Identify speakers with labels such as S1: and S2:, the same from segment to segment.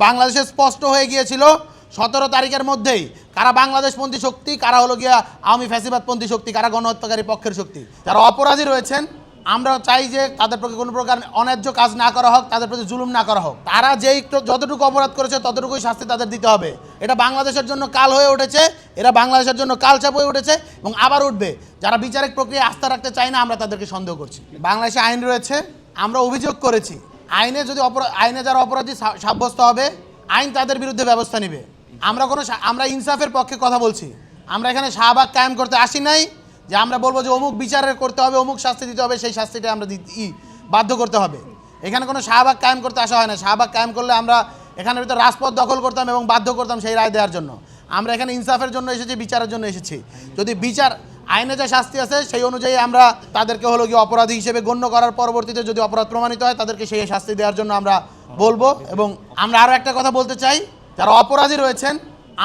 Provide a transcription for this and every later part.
S1: বাংলাদেশে স্পষ্ট হয়ে গিয়েছিল 17 তারিখের মধ্যেই কারা বাংলাদেশপন্থী শক্তি, কারা হলো গিয়া আওয়ামী ফ্যাসিবাদপন্থী শক্তি, কারা গণহত্যাকারী পক্ষের শক্তি। যারা অপরাধী রয়েছেন আমরা চাই যে তাদের প্রতি কোনো প্রকার অন্যায্য কাজ না করা হোক, তাদের প্রতি জুলুম না করা হোক। তারা যেই যতটুকু অপরাধ করেছে ততটুকুই শাস্তি তাদের দিতে হবে। এটা বাংলাদেশের জন্য কাল হয়ে উঠেছে, এরা বাংলাদেশের জন্য কালচাপ হয়ে উঠেছে এবং আবার উঠবে। যারা বিচারিক প্রক্রিয়া আস্থা রাখতে চায় না আমরা তাদেরকে সন্দেহ করছি। বাংলাদেশে আইন রয়েছে, আমরা অভিযোগ করেছি, আইনে যদি আইনে যারা অপরাধী সাব্যস্ত হবে আইন তাদের বিরুদ্ধে ব্যবস্থা নেবে। আমরা ইনসাফের পক্ষে কথা বলছি। আমরা এখানে শাহবাগ কায়েম করতে আসি নাই যে আমরা বলবো যে অমুক বিচারের করতে হবে, অমুক শাস্তি দিতে হবে, সেই শাস্তিটা আমরা বাধ্য করতে হবে। এখানে কোনো শাহবাগ কায়েম করতে আসা হয় না। শাহবাগ কায়েম করলে আমরা এখানের ভিতরে রাজপথ দখল করতাম এবং বাধ্য করতাম সেই রায় দেওয়ার জন্য। আমরা এখানে ইনসাফের জন্য এসেছি, বিচারের জন্য এসেছি। যদি বিচার আইনে যে শাস্তি আছে সেই অনুযায়ী আমরা তাদেরকে হলো গিয়ে অপরাধী হিসেবে গণ্য করার পরবর্তীতে যদি অপরাধ প্রমাণিত হয় তাদেরকে সেই শাস্তি দেওয়ার জন্য আমরা বলবো। এবং আমরা আরও একটা কথা বলতে চাই, যারা অপরাধী রয়েছেন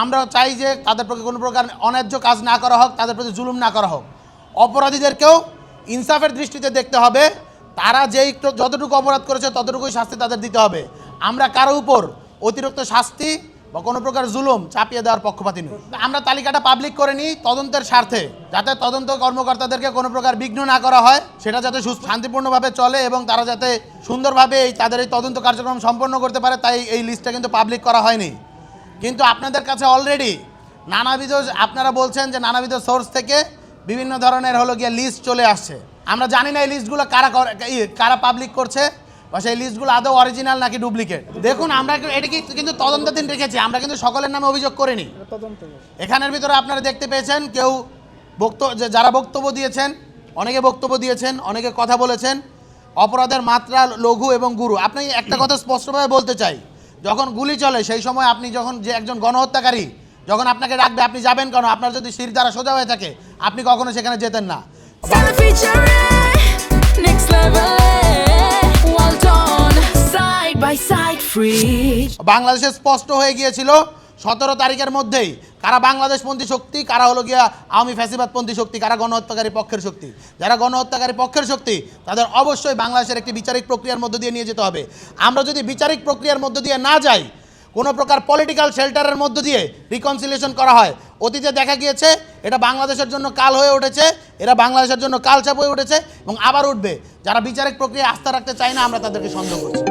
S1: আমরা চাই যে তাদের প্রতি কোনো প্রকার অন্যায্য কাজ না করা হোক, তাদের প্রতি জুলুম না করা হোক। অপরাধীদেরকেও ইনসাফের দৃষ্টিতে দেখতে হবে। তারা যতটুকু অপরাধ করেছে ততটুকুই শাস্তি তাদের দিতে হবে। আমরা কারো উপর অতিরিক্ত শাস্তি বা কোনো প্রকার জুলুম চাপিয়ে দেওয়ার পক্ষপাতী নই। আমরা তালিকাটা পাবলিক করে নিই তদন্তের স্বার্থে, যাতে তদন্ত কর্মকর্তাদেরকে কোনো প্রকার বিঘ্ন না করা হয়, সেটা যাতে শান্তিপূর্ণভাবে চলে এবং তারা যাতে সুন্দরভাবে তাদের এই তদন্ত কার্যক্রম সম্পন্ন করতে পারে। তাই এই লিস্টটা কিন্তু পাবলিক করা হয়নি। কিন্তু আপনাদের কাছে অলরেডি আপনারা বলছেন যে নানাবিধ সোর্স থেকে বিভিন্ন ধরনের হলো গিয়ে লিস্ট চলে আসছে। আমরা জানি না এই লিস্টগুলো কারা পাবলিক করছে বা সেই লিস্টগুলো আদৌ অরিজিনাল নাকি ডুপ্লিকেট। দেখুন, আমরা এটা কিন্তু তদন্তাধীন রেখেছি, আমরা কিন্তু সকলের নামে অভিযোগ করিনি। এখানের ভিতরে আপনারা দেখতে পেয়েছেন কেউ যারা বক্তব্য দিয়েছেন, অনেকে বক্তব্য দিয়েছেন, অনেকে কথা বলেছেন। অপরাধের মাত্রা লঘু এবং গুরু। আপনি একটা কথা স্পষ্টভাবে বলতে চাই, যখন গুলি চলে সেই সময় আপনি যখন যে একজন গণহত্যাকারী যখন আপনাকে ডাকবে আপনি যাবেন কেন? আপনার যদি শির দ্বারা সোজা হয়ে থাকে আপনি কখনো সেখানে যেতেন না। বাংলাদেশে স্পষ্ট হয়ে গিয়েছিল 17 তারিখের মধ্যেই কারা বাংলাদেশপন্থী শক্তি, কারা হলো গিয়া আওয়ামী ফ্যাসিবাদপন্থী শক্তি, কারা গণহত্যাকারী পক্ষের শক্তি। যারা গণহত্যাকারী পক্ষের শক্তি তাদের অবশ্যই বাংলাদেশের একটি বিচারিক প্রক্রিয়ার মধ্য দিয়ে নিয়ে যেতে হবে। আমরা যদি বিচারিক প্রক্রিয়ার মধ্য দিয়ে না যাই, কোনো প্রকার পলিটিক্যাল শেল্টারের মধ্য দিয়ে রিকনসিলিয়েশন করা হয়, অতীতে দেখা গিয়েছে এটা বাংলাদেশের জন্য কাল হয়ে উঠেছে, এরা বাংলাদেশের জন্য কালচাপ হয়ে উঠেছে এবং আবার উঠবে। যারা বিচারিক প্রক্রিয়া আস্থা রাখতে চায় না আমরা তাদেরকে সন্দেহ করছি।